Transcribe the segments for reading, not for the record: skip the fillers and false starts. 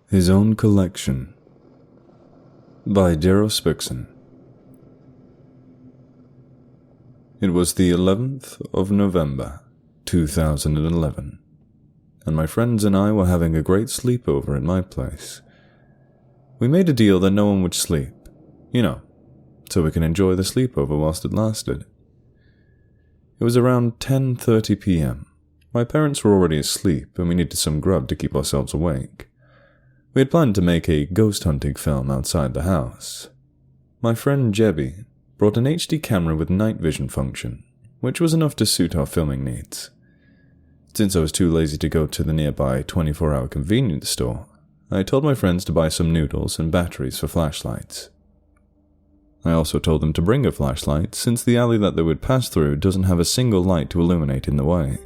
His Own Collection by Darrow Spixon. It was the 11th of November, 2011, and my friends and I were having a great sleepover at my place. We made a deal that no one would sleep, so we can enjoy the sleepover whilst it lasted. It was around 10:30 p.m. My parents were already asleep, and we needed some grub to keep ourselves awake. We had planned to make a ghost hunting film outside the house. My friend Jebby brought an HD camera with night vision function, which was enough to suit our filming needs. Since I was too lazy to go to the nearby 24-hour convenience store, I told my friends to buy some noodles and batteries for flashlights. I also told them to bring a flashlight, since the alley that they would pass through doesn't have a single light to illuminate in the way.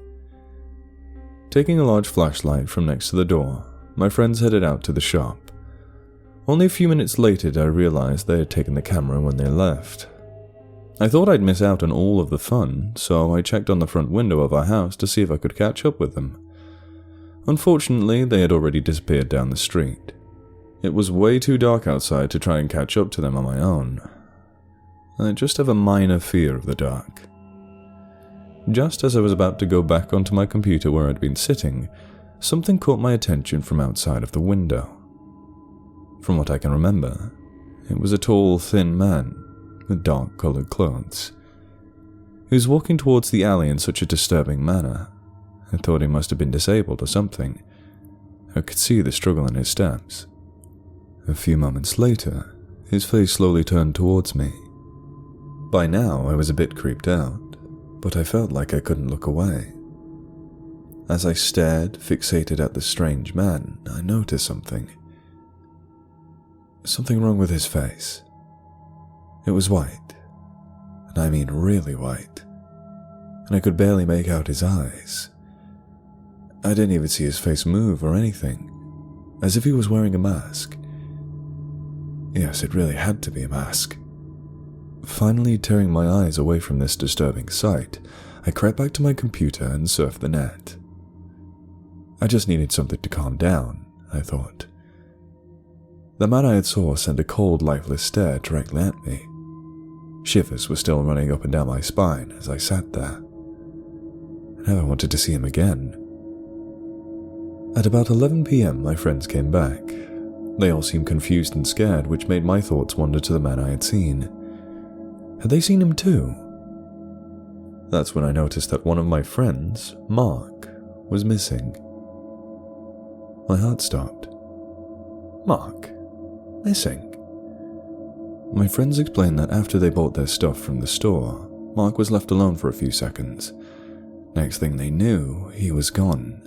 Taking a large flashlight from next to the door, my friends headed out to the shop. Only a few minutes later did I realize they had taken the camera when they left. I thought I'd miss out on all of the fun, so I checked on the front window of our house to see if I could catch up with them. Unfortunately, they had already disappeared down the street. It was way too dark outside to try and catch up to them on my own. I just have a minor fear of the dark. Just as I was about to go back onto my computer where I'd been sitting, something caught my attention from outside of the window. From what I can remember, it was a tall, thin man with dark-colored clothes. He was walking towards the alley in such a disturbing manner. I thought he must have been disabled or something. I could see the struggle in his steps. A few moments later, his face slowly turned towards me. By now, I was a bit creeped out, but I felt like I couldn't look away. As I stared, fixated at the strange man, I noticed something. Something wrong with his face. It was white, and I mean really white, and I could barely make out his eyes. I didn't even see his face move or anything, as if he was wearing a mask. Yes, it really had to be a mask. Finally tearing my eyes away from this disturbing sight, I crept back to my computer and surfed the net. I just needed something to calm down, I thought. The man I had saw sent a cold, lifeless stare directly at me. Shivers were still running up and down my spine as I sat there. I never wanted to see him again. At about 11 p.m, my friends came back. They all seemed confused and scared, which made my thoughts wander to the man I had seen. Had they seen him too? That's when I noticed that one of my friends, Mark, was missing. My heart stopped. Mark? Missing? My friends explained that after they bought their stuff from the store, Mark was left alone for a few seconds. Next thing they knew, he was gone.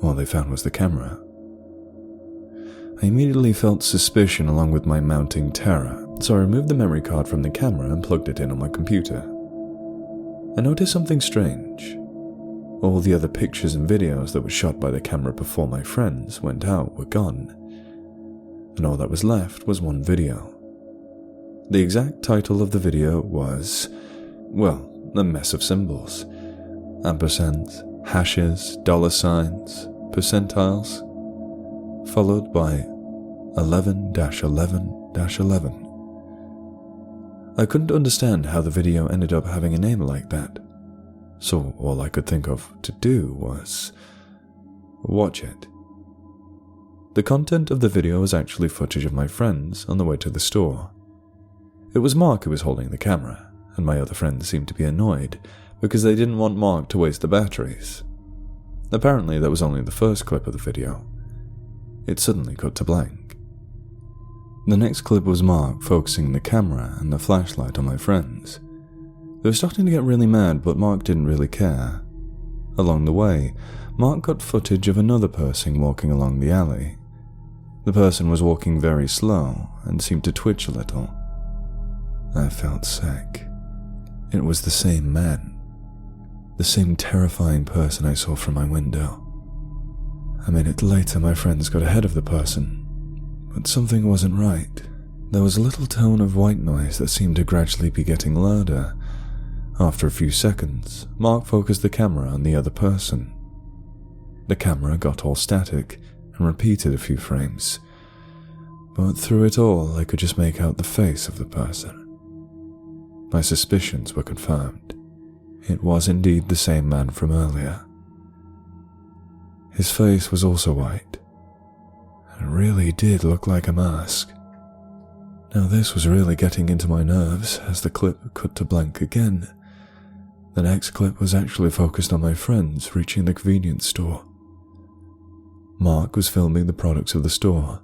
All they found was the camera. I immediately felt suspicion along with my mounting terror, so I removed the memory card from the camera and plugged it in on my computer. I noticed something strange. All the other pictures and videos that were shot by the camera before my friends went out were gone, and all that was left was one video. The exact title of the video was, a mess of symbols. Ampersands, hashes, dollar signs, percentiles, followed by 11-11-11. I couldn't understand how the video ended up having a name like that, so all I could think of to do was watch it. The content of the video was actually footage of my friends on the way to the store. It was Mark who was holding the camera, and my other friends seemed to be annoyed because they didn't want Mark to waste the batteries. Apparently, that was only the first clip of the video. It suddenly cut to blank. The next clip was Mark focusing the camera and the flashlight on my friends. They were starting to get really mad, but Mark didn't really care. Along the way, Mark got footage of another person walking along the alley. The person was walking very slow and seemed to twitch a little. I felt sick. It was the same man. The same terrifying person I saw from my window. A minute later, my friends got ahead of the person, but something wasn't right. There was a little tone of white noise that seemed to gradually be getting louder. After a few seconds, Mark focused the camera on the other person. The camera got all static and repeated a few frames, but through it all I could just make out the face of the person. My suspicions were confirmed. It was indeed the same man from earlier. His face was also white. It really did look like a mask. Now this was really getting into my nerves as the clip cut to blank again. The next clip was actually focused on my friends reaching the convenience store. Mark was filming the products of the store.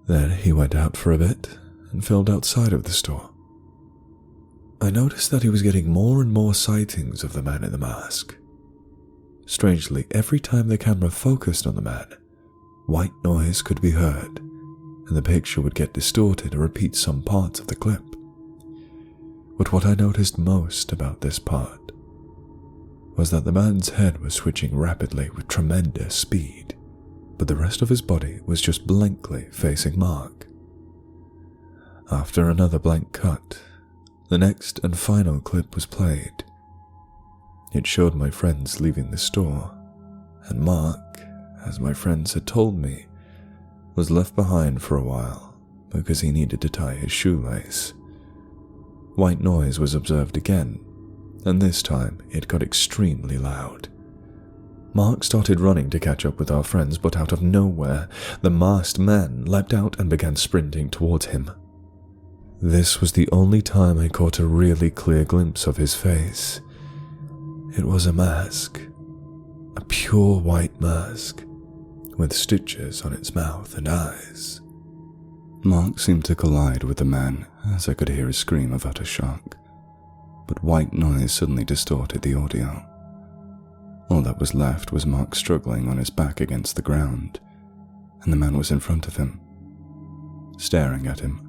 Then he went out for a bit and filmed outside of the store. I noticed that he was getting more and more sightings of the man in the mask. Strangely, every time the camera focused on the man, white noise could be heard, and the picture would get distorted and repeat some parts of the clip. But what I noticed most about this part was that the man's head was switching rapidly with tremendous speed, but the rest of his body was just blankly facing Mark. After another blank cut, the next and final clip was played. It showed my friends leaving the store, and Mark, as my friends had told me, was left behind for a while because he needed to tie his shoelace. White noise was observed again, and this time it got extremely loud. Mark started running to catch up with our friends, but out of nowhere, the masked man leapt out and began sprinting towards him. This was the only time I caught a really clear glimpse of his face. It was a mask, a pure white mask, with stitches on its mouth and eyes. Mark seemed to collide with the man as I could hear his scream of utter shock, but white noise suddenly distorted the audio. All that was left was Mark struggling on his back against the ground, and the man was in front of him, staring at him.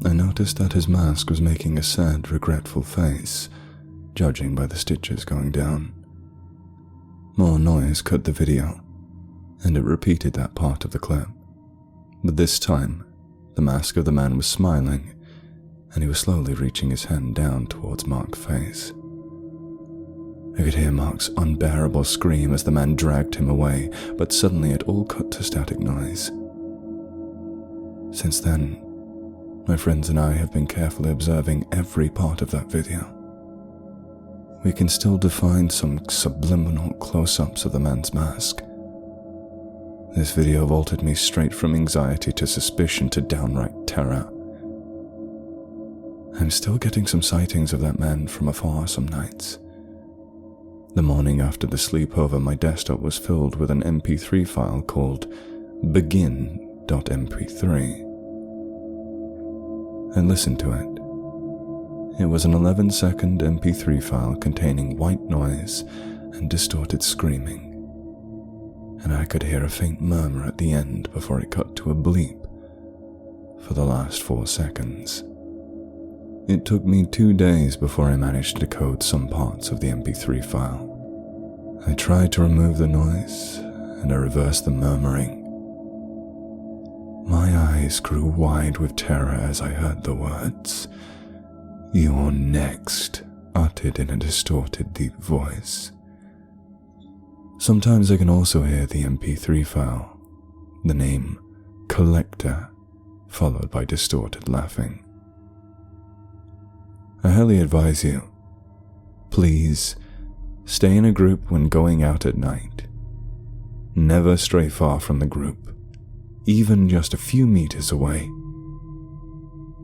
I noticed that his mask was making a sad, regretful face, judging by the stitches going down. More noise cut the video, and it repeated that part of the clip. But this time, the mask of the man was smiling, and he was slowly reaching his hand down towards Mark's face. I could hear Mark's unbearable scream as the man dragged him away, but suddenly it all cut to static noise. Since then, my friends and I have been carefully observing every part of that video. We can still define some subliminal close-ups of the man's mask. This video vaulted me straight from anxiety to suspicion to downright terror. I'm still getting some sightings of that man from afar some nights. The morning after the sleepover, my desktop was filled with an MP3 file called begin.mp3. I listened to it. It was an 11-second MP3 file containing white noise and distorted screaming, and I could hear a faint murmur at the end before it cut to a bleep for the last 4 seconds. It took me 2 days before I managed to decode some parts of the MP3 file. I tried to remove the noise, and I reversed the murmuring. My eyes grew wide with terror as I heard the words, "You're next," uttered in a distorted, deep voice. Sometimes I can also hear the MP3 file, the name Collector, followed by distorted laughing. I highly advise you, please stay in a group when going out at night. Never stray far from the group, even just a few meters away,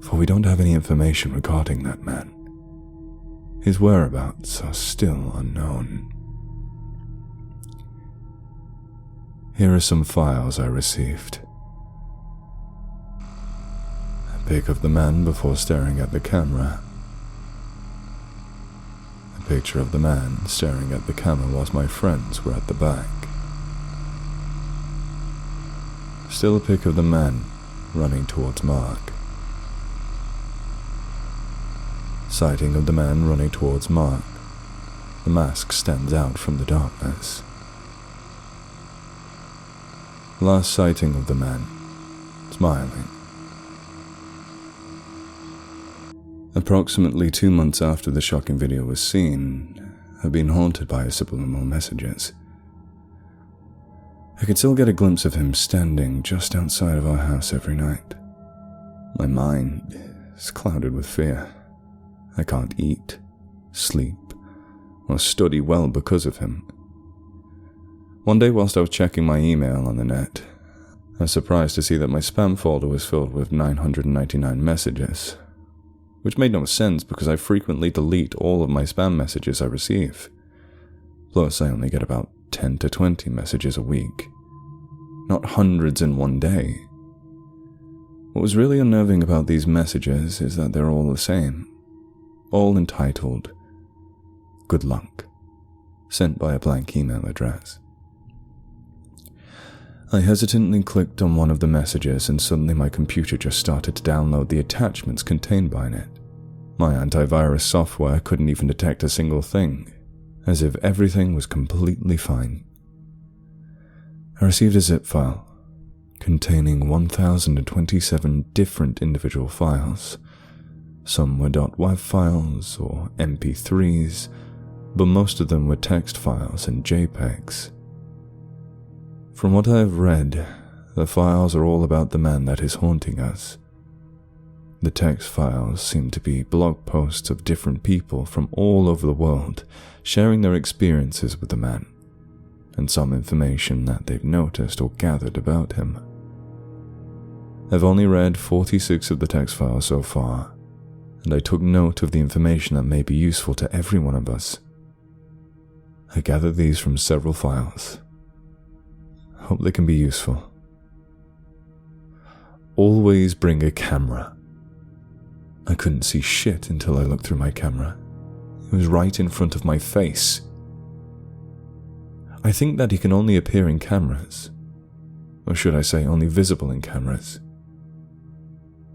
for we don't have any information regarding that man. His whereabouts are still unknown. Here are some files I received. A pic of the man before staring at the camera. A picture of the man staring at the camera whilst my friends were at the back. Still a pic of the man running towards Mark. Sighting of the man running towards Mark. The mask stands out from the darkness. Last sighting of the man, smiling. Approximately 2 months after the shocking video was seen, I've been haunted by subliminal messages. I could still get a glimpse of him standing just outside of our house every night. My mind is clouded with fear. I can't eat, sleep, or study well because of him. One day whilst I was checking my email on the net, I was surprised to see that my spam folder was filled with 999 messages, which made no sense because I frequently delete all of my spam messages I receive. Plus, I only get about 10 to 20 messages a week, not hundreds in one day. What was really unnerving about these messages is that they're all the same, all entitled, "Good luck," sent by a blank email address. I hesitantly clicked on one of the messages and suddenly my computer just started to download the attachments contained by it. My antivirus software couldn't even detect a single thing, as if everything was completely fine. I received a zip file containing 1,027 different individual files. Some were .wav files or MP3s, but most of them were text files and JPEGs. From what I have read, the files are all about the man that is haunting us. The text files seem to be blog posts of different people from all over the world sharing their experiences with the man, and some information that they've noticed or gathered about him. I've only read 46 of the text files so far, and I took note of the information that may be useful to every one of us. I gathered these from several files. Hope they can be useful. Always bring a camera. I couldn't see shit until I looked through my camera. It was right in front of my face. I think that he can only appear in cameras. Or should I say only visible in cameras.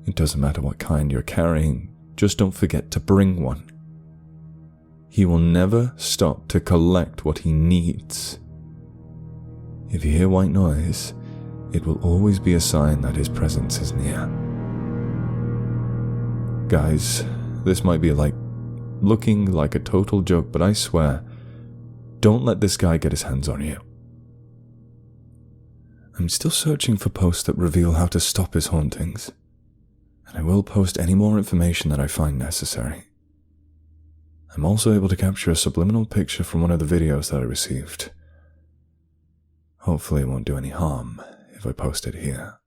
It doesn't matter what kind you're carrying, just don't forget to bring one. He will never stop to collect what he needs. If you hear white noise, it will always be a sign that his presence is near. Guys, this might be looking like a total joke, but I swear, don't let this guy get his hands on you. I'm still searching for posts that reveal how to stop his hauntings, and I will post any more information that I find necessary. I'm also able to capture a subliminal picture from one of the videos that I received. Hopefully it won't do any harm if I post it here.